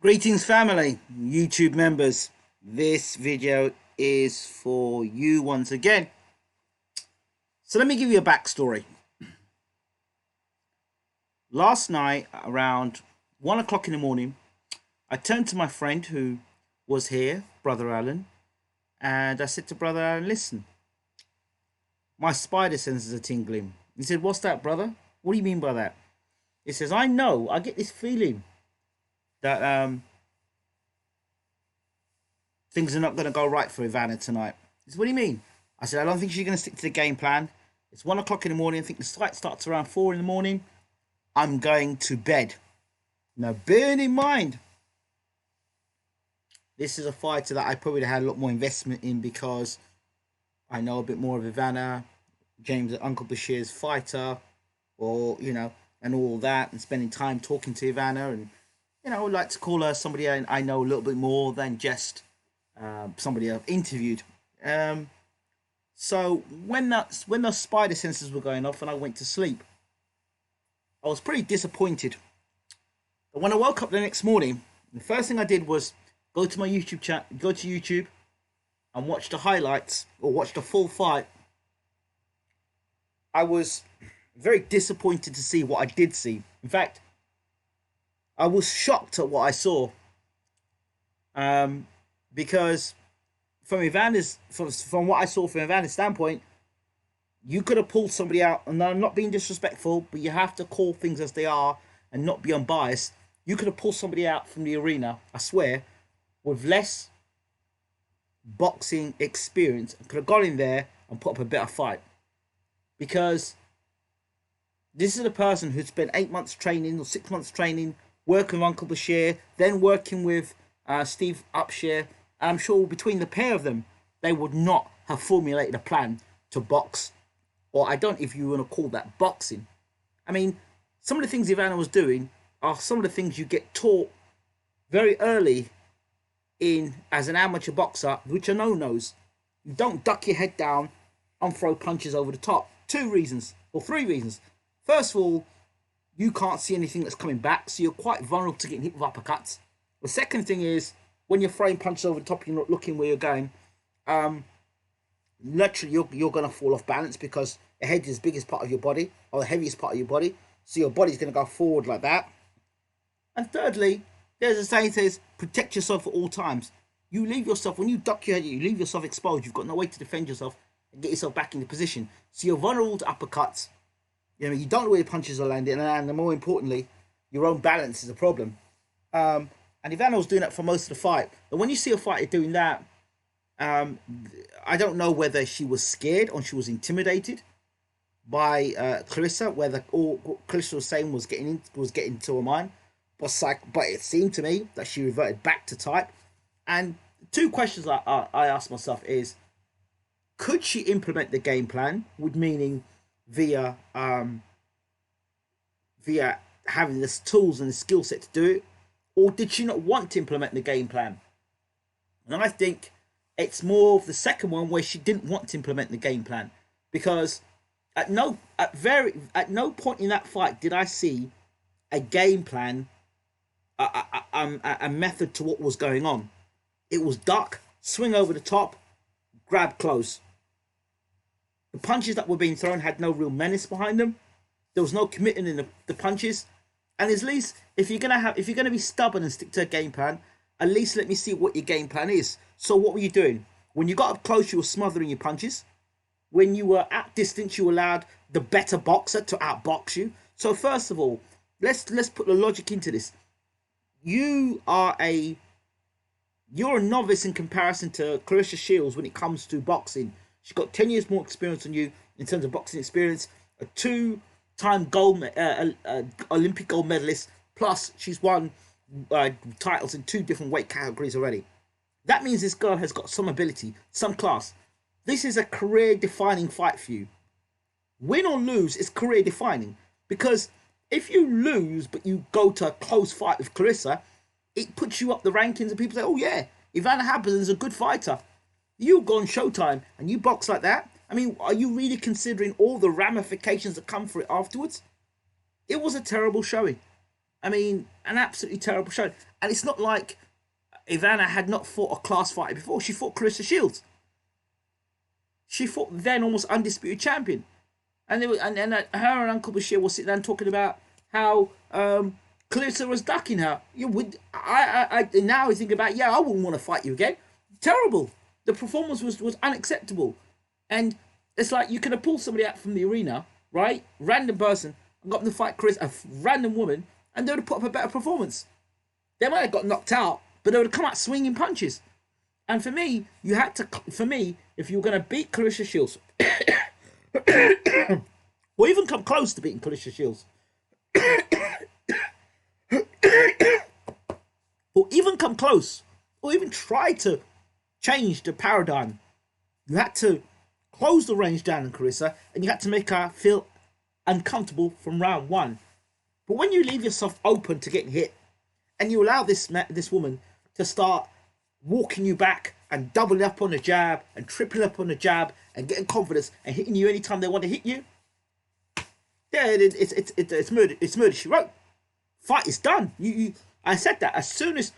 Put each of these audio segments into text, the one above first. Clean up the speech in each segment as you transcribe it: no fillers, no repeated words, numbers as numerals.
Greetings family, YouTube members. This video is for you once again. So let me give you a backstory. Last night around 1 o'clock in the morning, I turned to my friend who was here, Brother Alan, and I said to Brother Alan, listen, my spider senses are tingling. He said, what's that, brother? What do you mean by that? He says, I get this feeling that things are not going to go right for Ivana tonight. He said, what do you mean? I said, I don't think she's going to stick to the game plan. It's 1 o'clock in the morning. I think the fight starts around 4 in the morning. I'm going to bed. Now, bear in mind, this is a fighter that I probably had a lot more investment in because I know a bit more of Ivana, James, Uncle Bashir's fighter, or, and all that, and spending time talking to Ivana. And, I would like to call her somebody I know a little bit more than just somebody I've interviewed. So when those spider senses were going off and I went to sleep, I was pretty disappointed. But when I woke up the next morning, the first thing I did was go to YouTube and watch the highlights or watch the full fight. I was very disappointed to see what I did see. In fact, I was shocked at what I saw. Because from what I saw from Ivana's standpoint, you could have pulled somebody out, and I'm not being disrespectful, but you have to call things as they are and not be unbiased. You could have pulled somebody out from the arena, I swear, with less boxing experience, and could have got in there and put up a better fight. Because this is a person who spent 8 months training or 6 months training, working with Uncle Bashir, then working with Steve Upshare. And I'm sure between the pair of them, they would not have formulated a plan to box. Or I don't know if you want to call that boxing. I mean, some of the things Ivana was doing are some of the things you get taught very early in as an amateur boxer, which are no-nos. You don't duck your head down and throw punches over the top. 2 reasons, or 3 reasons. First of all, you can't see anything that's coming back, so you're quite vulnerable to getting hit with uppercuts. The second thing is, when you're throwing punches over the top, you're not looking where you're going. Literally, you're going to fall off balance because the head is the biggest part of your body, or the heaviest part of your body. So your body's going to go forward like that. And thirdly, there's a saying that says, protect yourself at all times. You leave yourself, when you duck your head, you leave yourself exposed. You've got no way to defend yourself and get yourself back into position. So you're vulnerable to uppercuts. You don't know where your punches are landing. And more importantly, your own balance is a problem. And Ivana was doing that for most of the fight. But when you see a fighter doing that, I don't know whether she was scared or she was intimidated by Clarissa, whether all Clarissa was saying was getting to her mind. But it seemed to me that she reverted back to type. And 2 questions I asked myself is, could she implement the game plan, with meaning via having the tools and the skill set to do it, or did she not want to implement the game plan? And I think it's more of the second one, where she didn't want to implement the game plan, because at no point in that fight did I see a game plan, a method to what was going on. It was duck, swing over the top, grab close. The punches that were being thrown had no real menace behind them. There was no committing in the punches. And at least, if you're gonna be stubborn and stick to a game plan, at least let me see what your game plan is. So what were you doing? When you got up close, you were smothering your punches. When you were at distance, you allowed the better boxer to outbox you. So first of all, let's put the logic into this. You're a novice in comparison to Clarissa Shields when it comes to boxing. She's got 10 years more experience than you in terms of boxing experience. A 2-time Olympic gold medalist. Plus, she's won titles in 2 different weight categories already. That means this girl has got some ability, some class. This is a career-defining fight for you. Win or lose is career-defining, because if you lose but you go to a close fight with Clarissa, it puts you up the rankings and people say, oh yeah, Ivana Habazin is a good fighter. You go on Showtime and you box like that. I mean, are you really considering all the ramifications that come for it afterwards? It was a terrible showing. I mean, an absolutely terrible show. And it's not like Ivana had not fought a class fighter before. She fought Clarissa Shields. She fought then almost undisputed champion. And, her and Uncle Bashir was sitting down talking about how Clarissa was ducking her. You would, now I think about, yeah, I wouldn't want to fight you again. Terrible. The performance was unacceptable. And it's like you could have pulled somebody out from the arena, right? Random person, and got them to fight a random woman, and they would have put up a better performance. They might have got knocked out, but they would have come out swinging punches. And for me, you had to, if you were going to beat Clarissa Shields, or even come close to beating Clarissa Shields, or even come close, or even try to change the paradigm, you had to close the range down on Clarissa, and you had to make her feel uncomfortable from round one. But when you leave yourself open to getting hit, and you allow this woman to start walking you back and doubling up on the jab and tripling up on the jab and getting confidence and hitting you anytime they want to hit you, yeah, it's murder. It's murder she wrote. Fight is done. I said that as soon as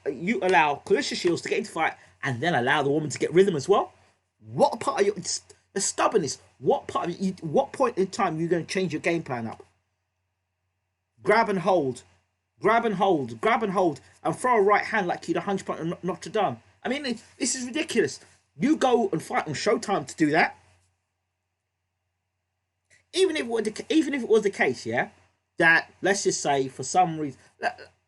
you allow Clarissa Shields to get into fight and then allow the woman to get rhythm as well. What part of the stubbornness? What point in time are you going to change your game plan up? Grab and hold, and throw a right hand like you'd 100% Notre Dame. I mean, this is ridiculous. You go and fight on Showtime to do that. Even if it was the case, yeah, that let's just say for some reason,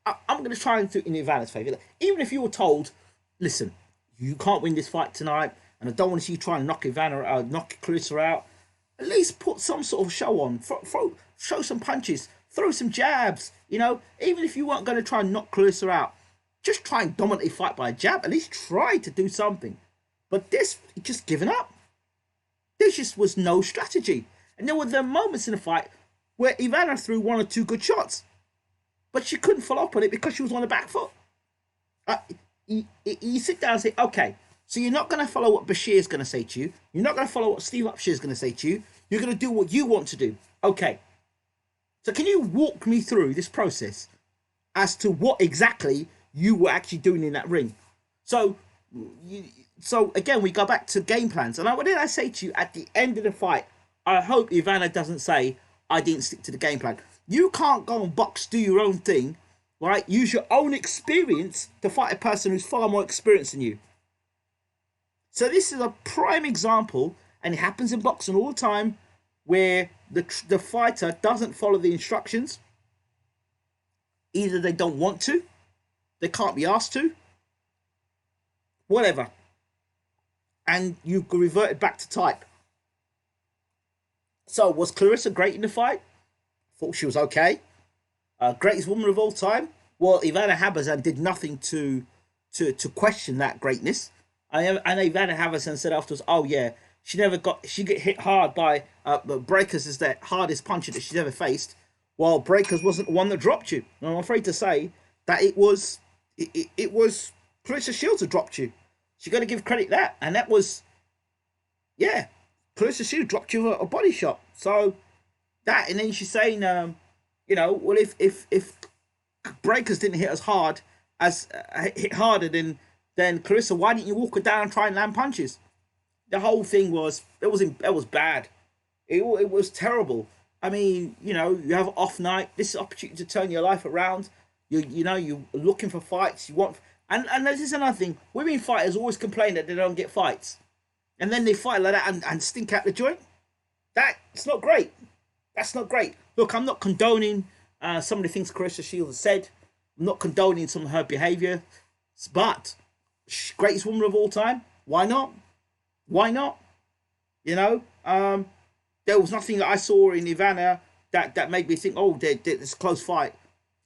I'm going to try and do it in Ivana's favour. Even if you were told, listen, you can't win this fight tonight, and I don't want to see you try and knock knock Clarissa out. At least put some sort of show on. Show some punches. Throw some jabs. You know, even if you weren't going to try and knock Clarissa out, just try and dominate a fight by a jab. At least try to do something. But this, just giving up. There just was no strategy. And there were the moments in the fight where Ivana threw one or two good shots, but she couldn't follow up on it because she was on the back foot. You sit down and say, okay, so you're not going to follow what Bashir is going to say to you. You're not going to follow what Steve Upshur is going to say to you. You're going to do what you want to do. Okay. So can you walk me through this process as to what exactly you were actually doing in that ring? So again, we go back to game plans. And what did I say to you at the end of the fight? I hope Ivana doesn't say, I didn't stick to the game plan. You can't go and box, do your own thing, right? Use your own experience to fight a person who's far more experienced than you. So this is a prime example, and it happens in boxing all the time, where the fighter doesn't follow the instructions. Either they don't want to, they can't be asked to, whatever. And you've reverted back to type. So, was Clarissa great in the fight? Thought she was okay. Greatest woman of all time? Well, Ivana Habazin did nothing to question that greatness. And Ivana Habazin said afterwards, oh yeah, she get hit hard by Breakers is the hardest puncher that she's ever faced, while Breakers wasn't the one that dropped you. And I'm afraid to say that it was Clarissa Shields who dropped you. She got to give credit that. And that was, yeah, Clarissa Shields dropped you a body shot. So that, and then she's saying, you know, well, if Breakers didn't hit as hard as hit harder than Clarissa, why didn't you walk her down and try and land punches? The whole thing was bad. It was terrible. I mean, you know, you have an off night. This is an opportunity to turn your life around. You know, you're looking for fights. You want, and this is another thing. Women fighters always complain that they don't get fights, and then they fight like that and stink out the joint. That's not great. That's not great. Look, I'm not condoning some of the things Clarissa Shields has said. I'm not condoning some of her behaviour, but greatest woman of all time. Why not? Why not? You know, there was nothing that I saw in Ivana that made me think, oh, it's a close fight.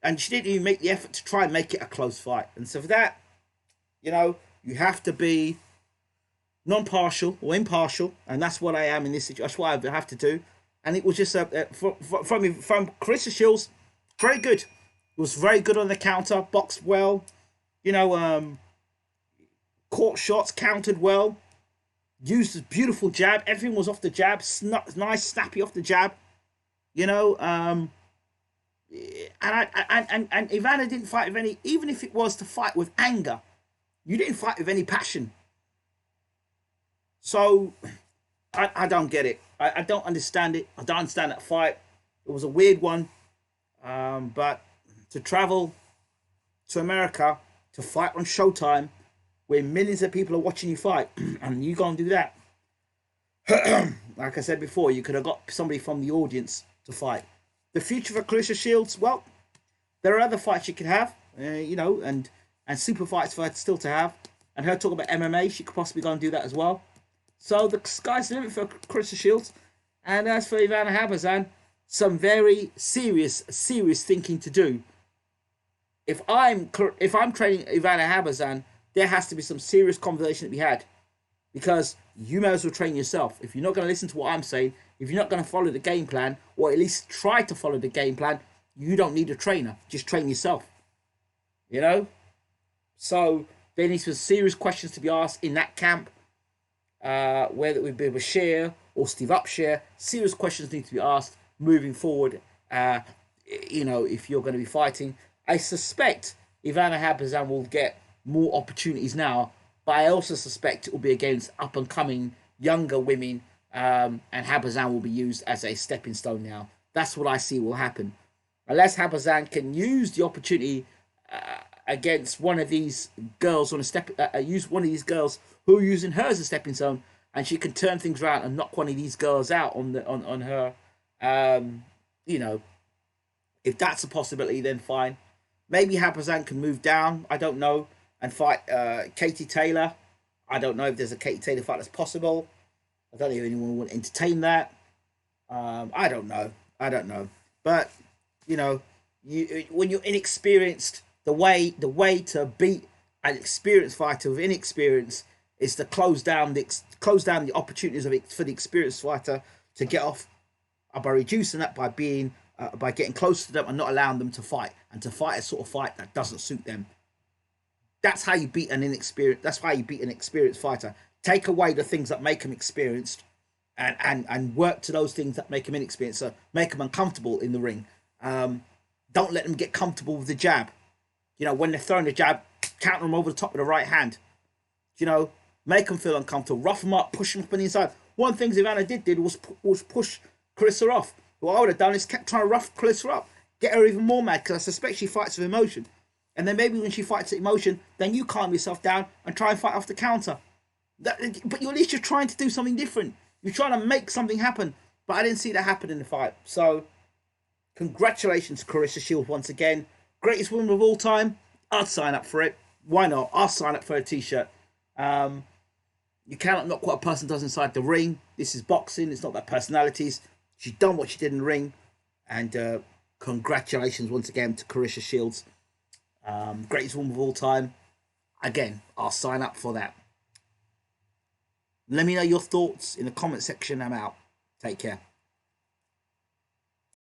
And she didn't even make the effort to try and make it a close fight. And so for that, you know, you have to be non-partial or impartial. And that's what I am in this situation. That's what I have to do. And it was just from Clarissa Shields, very good. It was very good on the counter, boxed well, you know, caught shots, countered well. Used a beautiful jab. Everything was off the jab. Nice, snappy off the jab. You know, And Ivana didn't fight with any, even if it was to fight with anger, you didn't fight with any passion. So I don't get it. I don't understand it. I don't understand that fight. It was a weird one. But to travel to America to fight on Showtime, where millions of people are watching you fight, and you go and do that. Like I said before, you could have got somebody from the audience to fight. The future for Clarissa Shields, well, there are other fights she could have, and super fights for her still to have. And her talk about MMA, she could possibly go and do that as well. So the sky's the limit for Clarissa Shields. And as for Ivana Habazin, some very serious thinking to do. If I'm training Ivana Habazin, there has to be some serious conversation to be had, because you may as well train yourself. If you're not going to listen to what I'm saying, if you're not going to follow the game plan, or at least try to follow the game plan, you don't need a trainer. Just train yourself. You know? So there needs some serious questions to be asked in that camp. Whether it would be Bashir or Steve Upshare, serious questions need to be asked moving forward. If you're going to be fighting, I suspect Ivana Habazin will get more opportunities now, but I also suspect it will be against up and coming younger women, and Habazin will be used as a stepping stone now. That's what I see will happen, unless Habazin can use the opportunity against one of these girls use one of these girls who are using her as a stepping stone, and she can turn things around and knock one of these girls out on her. If that's a possibility, then fine. Maybe Habazin can move down. I don't know, and fight Katie Taylor. I don't know if there's a Katie Taylor fight that's possible. I don't know if anyone would entertain that. I don't know. But when you're inexperienced, the way to beat an experienced fighter with inexperience is to close down the opportunities for the experienced fighter to get off, by reducing that, by getting close to them and not allowing them to fight, and to fight a sort of fight that doesn't suit them. That's how you beat an inexperienced. That's how you beat an experienced fighter. Take away the things that make them experienced, and work to those things that make them inexperienced. So make them uncomfortable in the ring. Don't let them get comfortable with the jab. When they're throwing the jab, counter them over the top of the right hand. Make them feel uncomfortable. Rough them up, push them up on the inside. One of the things Ivana did was push Clarissa off. What I would have done is kept trying to rough Clarissa up, get her even more mad, because I suspect she fights with emotion. And then maybe when she fights with emotion, then you calm yourself down and try and fight off the counter. But at least you're trying to do something different. You're trying to make something happen. But I didn't see that happen in the fight. So, congratulations, Clarissa Shields, once again. Greatest woman of all time. I'd sign up for it. Why not? I'll sign up for a t-shirt. You cannot knock what a person does inside the ring. This is boxing. It's not about personalities. She's done what she did in the ring. And congratulations once again to Clarissa Shields. Greatest woman of all time. Again, I'll sign up for that. Let me know your thoughts in the comment section. I'm out. Take care.